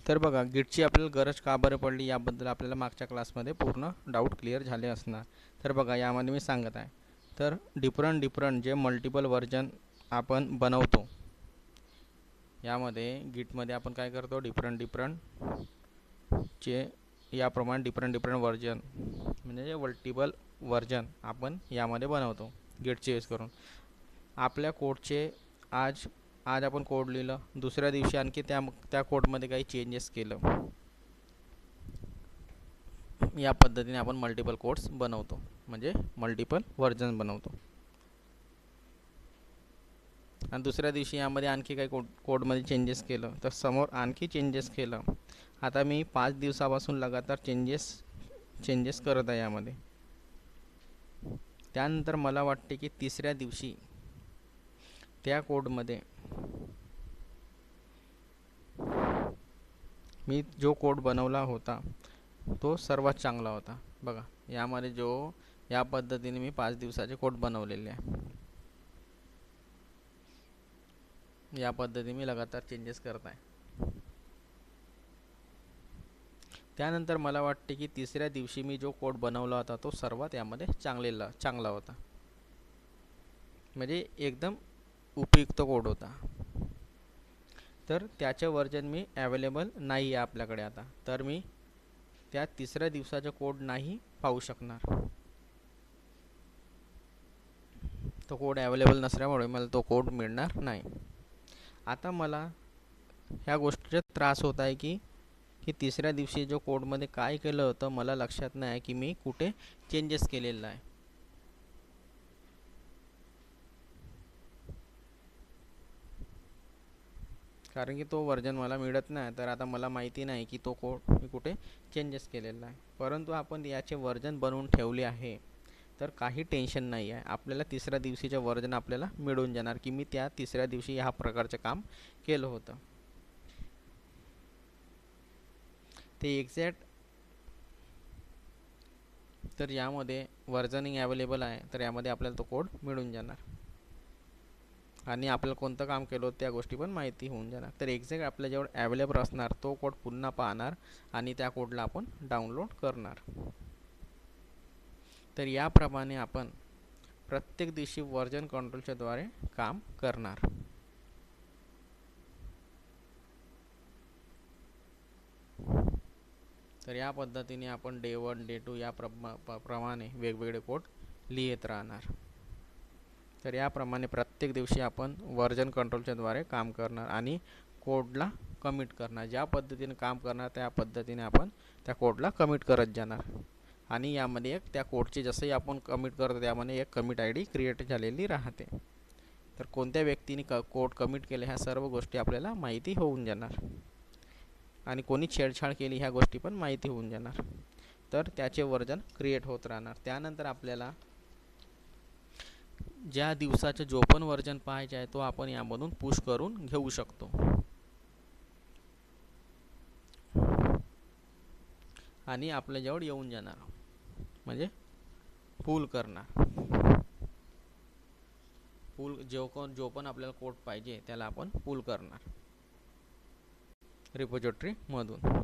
तर बघा गिटची आपल्याला गरज का बरं पडली याबद्दल आपल्याला मागच्या क्लासमध्ये पूर्ण डाऊट क्लिअर झाले असणार. तर बघा यामध्ये मी सांगत आहे. तर डिफरंट जे मल्टिपल व्हर्जन आपण बनवतो, यामध्ये गिटमध्ये आपण काय करतो, चे याप्रमाणे डिफरंट व्हर्जन म्हणजे जे मल्टिपल व्हर्जन आपण यामध्ये बनवतो गिटचे यूज करून. आपल्या कोडचे आज आज आपण कोड लिहिलं, दुसऱ्या दिवशी आणखी त्या कोडमध्ये काही चेंजेस केलं, या पद्धतीने आपण मल्टिपल कोड्स बनवतो, म्हणजे मल्टिपल व्हर्जन बनवतो. आणि दुसऱ्या दिवशी यामध्ये आणखी काही कोडमध्ये चेंजेस केलं, तर समोर आणखी चेंजेस केलं. आता मी 5 दिवसापासून लगातार चेंजेस करत आहे यामध्ये. त्यानंतर मला वाटते की तिसऱ्या दिवशी त्या कोडमध्ये मी जो कोड बनवला होता तो सर्वात चांगला होता. बघा यामध्ये या पद्धतीने मी 5 दिवसाचे कोड बनवलेले आहे. या पद्धतीने मी लगातार चेंजेस करत आहे. त्यानंतर मला वाटते की तिसऱ्या दिवशी मी जो कोड बनवला होता तो सर्वात यामध्ये चांगला होता, म्हणजे एकदम उपयुक्त कोड होता. तर त्याचे व्हर्जन मी अवेलेबल नाही आहे आपल्याकडे आता, तर मी त्या तिसऱ्या दिवसाचा कोड नाही पाहू शकणार. तो कोड अवेलेबल नसल्यामुळे मला तो कोड मिळणार नाही. आता मला ह्या गोष्टीचा त्रास होत आहे की तिसऱ्या दिवशी जो कोडमध्ये काय केलं होतं मला लक्षात नाही आहे की मी कुठे चेंजेस केलेला आहे. कारण की तो व्हर्जन मला मिळत नाही, तर आता मला माहिती नाही की तो कोड मी कुठे चेंजेस केलेला आहे. परंतु आपण याचे व्हर्जन बनवून ठेवले आहे, तर काही टेन्शन नाही आहे. आपल्याला तिसऱ्या दिवशीचे व्हर्जन आपल्याला मिळून जाणार की मी त्या तिसऱ्या दिवशी ह्या प्रकारचं काम केलं होतं. ते एक्झॅक्ट, तर यामध्ये व्हर्जनिंग अवेलेबल आहे, तर यामध्ये आपल्याला तो कोड मिळून जाणार आणि आपल्याला कोणतं काम केलं त्या गोष्टी पण माहिती होऊन जाणार. तर एक्झॅक्ट आपल्याजवळ अवेलेबल असणार तो कोड पुन्हा पाहणार आणि त्या कोडला आपण डाउनलोड करणार. तर याप्रमाणे आपण प्रत्येक दिवशी व्हर्जन कंट्रोलच्या द्वारे काम करणार. तर या पद्धतीने आपण डे 1 डे 2 या प्रमाणे वेगवेगळे कोड लिहित राहणार. तर याप्रमाणे प्रत्येक दिवशी आपण व्हर्जन कंट्रोलच्या द्वारे काम करणार आणि कोडला कमिट करणार. ज्या पद्धतीने काम करणार त्या पद्धतीने आपण त्या कोडला कमिट करत जाणार. आणि यामध्ये त्या कोडची जसंही आपण कमिट करतो त्यामध्ये एक कमिट ID क्रिएट झालेली राहते. तर कोणत्या व्यक्तीने कोड कमिट केले ह्या सर्व गोष्टी आपल्याला माहिती होऊन जाणार आणि कोणी छेडछाड केली ह्या गोष्टी पण माहिती होऊन जाणार. तर त्याचे व्हर्जन क्रिएट होत राहणार. त्यानंतर आपल्याला ज्या दिवसाचं जो पण व्हर्जन पाहायचे आहे तो आपण यामधून पुश करून घेऊ शकतो आणि आपल्याजवळ येऊन जाणार, म्हणजे पुल करणार. जो पण आपल्याला कोड पाहिजे त्याला आपण पुल करणार रिपॉझिटरी मधून.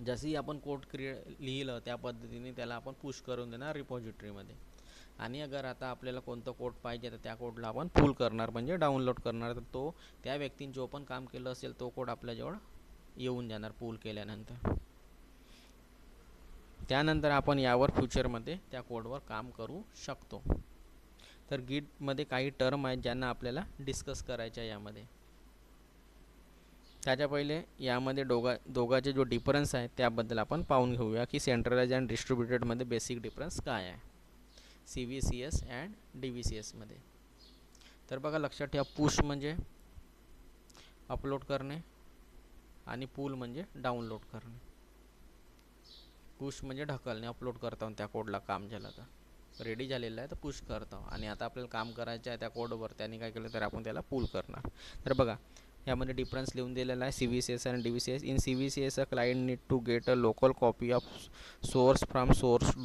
जशी आपण कोड लिहिलं त्या पद्धतीने त्याला आपण पुश करून देणार रिपॉझिटरीमध्ये. आणि अगर आता आपल्याला कोणतं कोड पाहिजे तर त्या कोडला आपण पुल करणार, म्हणजे डाउनलोड करणार. तर तो त्या व्यक्तीने जो पण काम केलं असेल तो कोड आपल्याजवळ येऊन जाणार पुल केल्यानंतर. त्यानंतर आपण यावर फ्युचरमध्ये त्या कोडवर काम करू शकतो. तर गिटमध्ये काही टर्म आहेत ज्यांना आपल्याला डिस्कस करायचं आहे यामध्ये. त्याच्या पहिले यामध्ये दोघाचे जो डिफरन्स आहे त्याबद्दल आपण पाहून घेऊया की सेंट्रलाइज अँड डिस्ट्रीब्युटेडमध्ये बेसिक डिफरन्स काय आहे CVCS अँड DVCS मध्ये. तर बघा लक्षात ठेवा, पुश म्हणजे अपलोड करणे आणि पुल म्हणजे डाउनलोड करणे. पुश म्हणजे ढकलणे, अपलोड करता त्या कोडला काम झालं तर रेडी झालेलं आहे तर पुश करतो आणि आता आपल्याला काम करायचं आहे त्या कोडवर, त्याने काय केलं तर आपण त्याला पुल करणार. तर बघा यामध्ये डिफरन्स लिहून दिलेला आहे CVCS आणि DVCS. In CVCS a client need to get a local copy of source from source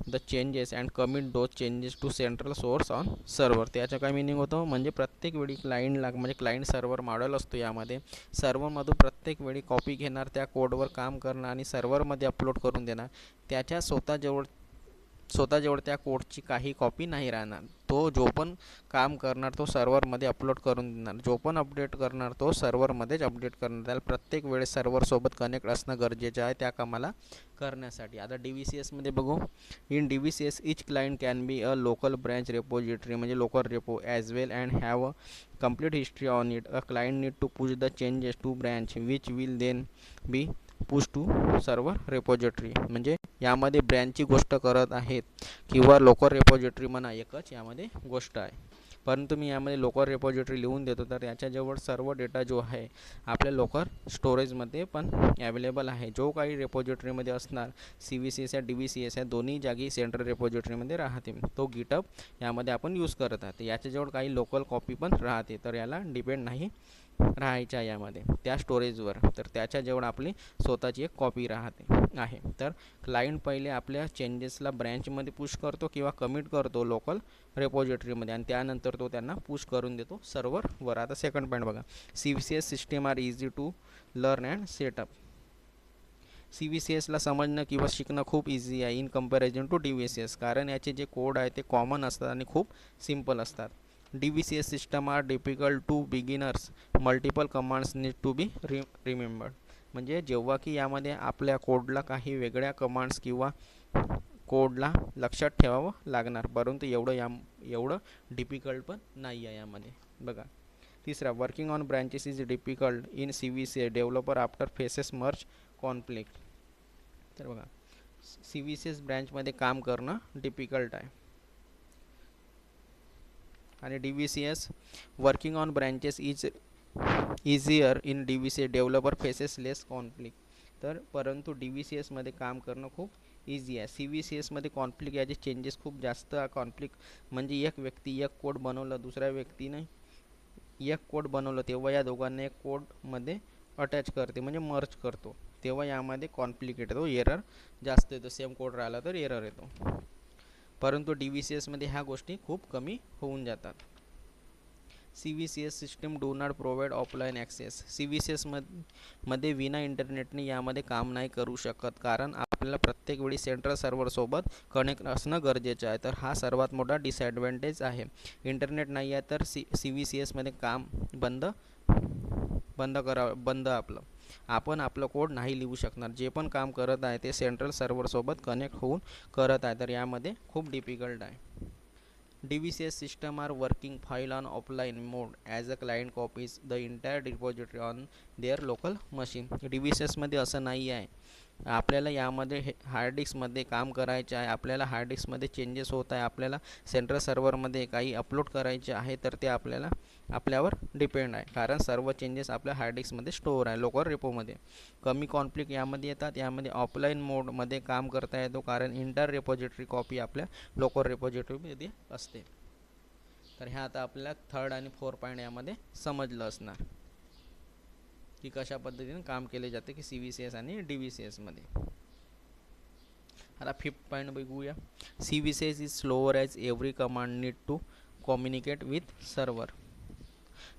the changes and commit those changes to central source on server. त्याचं काय मिनिंग होतं, म्हणजे प्रत्येक वेळी क्लायंटला म्हणजे क्लायंट सर्व्हर मॉडेल असतो, यामध्ये सर्व्हरमधून प्रत्येक वेळी कॉपी घेणार, त्या कोडवर काम करणार आणि सर्व्हरमध्ये अपलोड करून देणार. त्याच्या स्वतःजवळ त्या कोडची काही कॉपी नाही राहणार. तो जो पण काम करणार तो सर्व्हरमध्ये अपलोड करून देणार, जो पण अपडेट करणार तो सर्व्हरमध्येच अपडेट करणार. त्याला प्रत्येक वेळेस सर्व्हरसोबत कनेक्ट असणं गरजेचं आहे त्या कामाला करण्यासाठी. आता DVCSमध्ये बघू. In DVCS each client can be a local branch repository, म्हणजे local repo as well and have a complete history on it. A client need to push the changes to branch which will then be push to server repository. म्हणजे यामध्ये ब्रँचची गोष्ट करत आहेत किंवा local repository म्हणा, एकच यामध्ये गोष्ट आहे. परंतु मी यामध्ये लोकल रेपोजिटरी लिहून देतो, तर याच्याजवळ सर्व डेटा जो आहे आपल्या लोकल स्टोरेजमध्ये पण अवेलेबल आहे. जो काही रेपोजिटरीमध्ये असणार, CVCS या DVCS या दोन्ही जागी सेंट्रल रेपोजिटरीमध्ये राहते. तो गिटअप यामध्ये आपण यूज करत आहात. याच्याजवळ काही लोकल कॉपी पण राहते, तर याला डिपेंड नाही राहायच्या यामध्ये त्या स्टोरेजवर, तर त्याच्याजवळ आपली स्वतःची एक कॉपी राहते आहे. तर क्लायंट पहिले आपल्या चेंजेसला ब्रँचमध्ये पुश करतो किंवा कमिट करतो लोकल रेपोजिटरीमध्ये, आणि त्यानंतर तो त्यांना पुश करून देतो सर्व्हरवर. आता सेकंड पॉईंट बघा. CVCS system are easy to learn and setup. CVCSला समजणं किंवा शिकणं खूप इझी आहे इन कंपॅरिझन टू DVCS, कारण याचे जे कोड आहे ते कॉमन असतात आणि खूप सिम्पल असतात. DVCS system are difficult to beginners, multiple commands need to be remembered. म्हणजे जेव्हा की यामध्ये आपल्या कोडला काही वेगळ्या कमांड्स किंवा कोडला लक्षात ठेवावं लागणार, परंतु एवढं डिफिकल्ट पण नाही आहे यामध्ये. बघा. तिसरा, working on branches is difficult in CVCS developer after faces merge conflict. तर बघा, CVCS ब्रँचमध्ये काम करणं डिफिकल्ट आहे, आणि DVCS working on branches is easier in DVCS developer faces less conflict. तर परंतु DVCSमध्ये काम करणं खूप इझी आहे. CVCSमध्ये कॉन्फ्लिक्ट याचे चेंजेस खूप जास्त. कॉन्फ्लिक्ट म्हणजे एक व्यक्ती एक कोड बनवलं, दुसऱ्या व्यक्तीने एक कोड बनवलं, तेव्हा या दोघांना एक कोडमध्ये अटॅच करते म्हणजे मर्ज करतो, तेव्हा यामध्ये कॉन्फ्लिक्ट येतो, एरर जास्त येतो. सेम कोड राहिला तर एरर येतो. परंतु DVCSमध्ये ह्या गोष्टी खूप कमी होऊन जातात. CVCS system do not provide offline access. CVCS मध्ये विना इंटरनेटने यामध्ये काम नाही करू शकत, कारण आपल्याला प्रत्येक वेळी सेंट्रल सर्व्हरसोबत कनेक्ट असणं गरजेचं आहे. तर हा सर्वात मोठा डिसॲडव्हान्टेज आहे. इंटरनेट नाही आहे तर CVCSमध्ये काम बंद आपण आपलं कोड नाही लिहू शकणार. जे पण काम करत आहे ते सेंट्रल सर्व्हरसोबत कनेक्ट होऊन करत आहे, तर यामध्ये खूप डिफिकल्ट आहे. DVCS system are working file on offline mode as a client copies the entire repository on their local machine. DVCSमध्ये असं नाही आहे. आपल्याला यामध्ये हार्ड डिस्कमध्ये काम करायचे आहे, आपल्याला हार्ड डिस्कमध्ये चेंजेस होत आहे, आपल्याला सेंट्रल सर्व्हरमध्ये काही अपलोड करायचे आहे, तर ते आपल्यावर डिपेंड आहे, कारण सर्व चेंजेस आपल्या हार्ड डिस्कमध्ये स्टोअर आहे लोकल रेपोमध्ये. कमी कॉन्फ्लिक्ट यामध्ये येतात. यामध्ये ऑफलाईन मोडमध्ये काम करता येतो, कारण इंटर रेपोजिटरी कॉपी आपल्या लोकल रेपोजिटरीमध्ये असते. तर ह्या आता आपल्याला थर्ड आणि फोर्थ पॉईंट यामध्ये समजलं असणार की कशा पद्धतीने काम केले जाते की CVCS आणि DVCSमध्ये. आता फिफ्थ पॉईंट बघूया. CVCS is slower as every command need to communicate with server.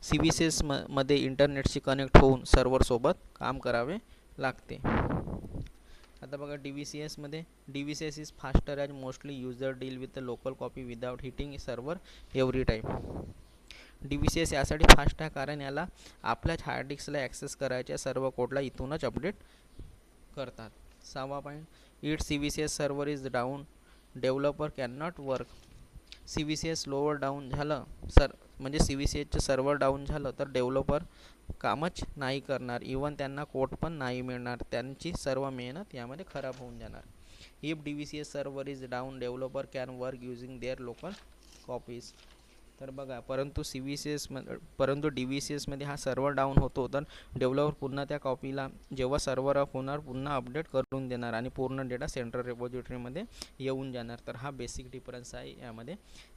CVCS मध्ये इंटरनेटशी कनेक्ट होऊन सर्व्हरसोबत काम करावे लागते. आता बघा, DVCS is faster as mostly user deal with the local copy without hitting server every time. DVCS यासाठी fast आहे कारण याला आपल्याच हार्ड डिस्कला ॲक्सेस करायच्या सर्व कोडला इथूनच अपडेट करतात. 6वा point, it CVCS server is down developer can not work. CVCS slower down झालं म्हणजे CVCSचं सर्व्हर डाऊन झालं तर डेव्हलपर कामच नाही करणार, इवन त्यांना कोड पण नाही मिळणार, त्यांची सर्व मेहनत यामध्ये खराब होऊन जाणार. If DVCS server is down developer can work using their local copies. तर बघा, परंतु DVCSमध्ये हा सर्व्हर डाऊन होतो, तर डेव्हलपर पुन्हा त्या कॉपीला जेव्हा सर्व्हर अप होणार पुन्हा अपडेट करून देणार आणि पूर्ण डेटा सेंट्रल रेपोजिटरीमध्ये येऊन जाणार. तर हा बेसिक डिफरन्स आहे यामध्ये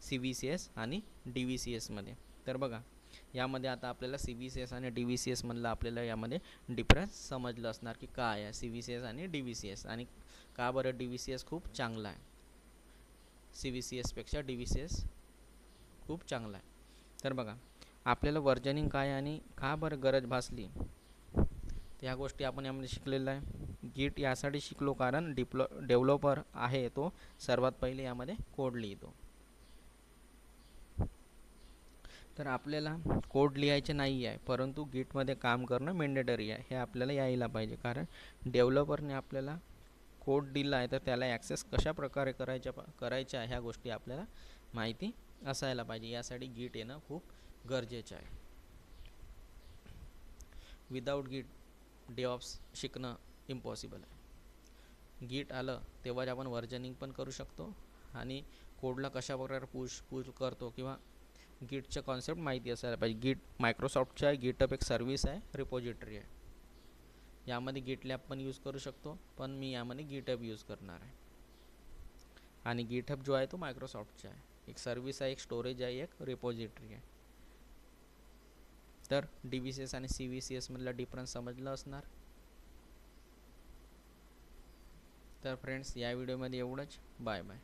CVCS आणि DVCSमध्ये. तर बघा, यामध्ये आता आपल्याला CVCS आणि DVCS मधलं आपल्याला यामध्ये डिफरन्स समजलं असणार की काय आहे CVCS आणि DVCS, आणि का बरं DVCS खूप चांगला आहे. CVCSपेक्षा DVCS खूप चांगला आहे. तर बघा आपल्याला वर्जनिंग काय आणि का बरं गरज भासली ह्या गोष्टी आपण यामध्ये शिकलेलं आहे. गिट यासाठी शिकलो कारण डेव्हलपर आहे तो सर्वात पहिले यामध्ये कोड लिहितो. तर आपल्याला कोड लिहायचे नाही आहे, परंतु गिटमध्ये काम करणं मॅन्डेटरी आहे. हे आपल्याला यायला पाहिजे, कारण डेव्हलपरने आपल्याला कोड दिला आहे तर त्याला ॲक्सेस कशा प्रकारे करायच्या ह्या गोष्टी आपल्याला माहिती असायला पाहिजे. यासाठी गिट येणं खूप गरजेचं आहे. विदाऊट गिट डेव्हऑप्स शिकणं इम्पॉसिबल आहे. गिट आलं तेव्हाच आपण वर्जनिंग पण करू शकतो आणि कोडला कशा प्रकारे पुश करतो किंवा गिटचं कॉन्सेप्ट माहिती असायला पाहिजे. गिट मायक्रोसॉफ्टचं आहे. गिटहब एक सर्व्हिस आहे, रिपॉझिटरी आहे. यामध्ये गिटलॅब पण यूज करू शकतो, पण मी यामध्ये गिटहब यूज करणार आहे. आणि गिटहब जो आहे तो मायक्रोसॉफ्टचा आहे. एक सर्व्हिस आहे, एक स्टोरेज आहे, एक रिपॉझिटरी आहे. तर DVCS आणि CVCS मधला डिफरन्स समजला असणार. तर फ्रेंड्स, या व्हिडिओमध्ये एवढंच. Bye bye.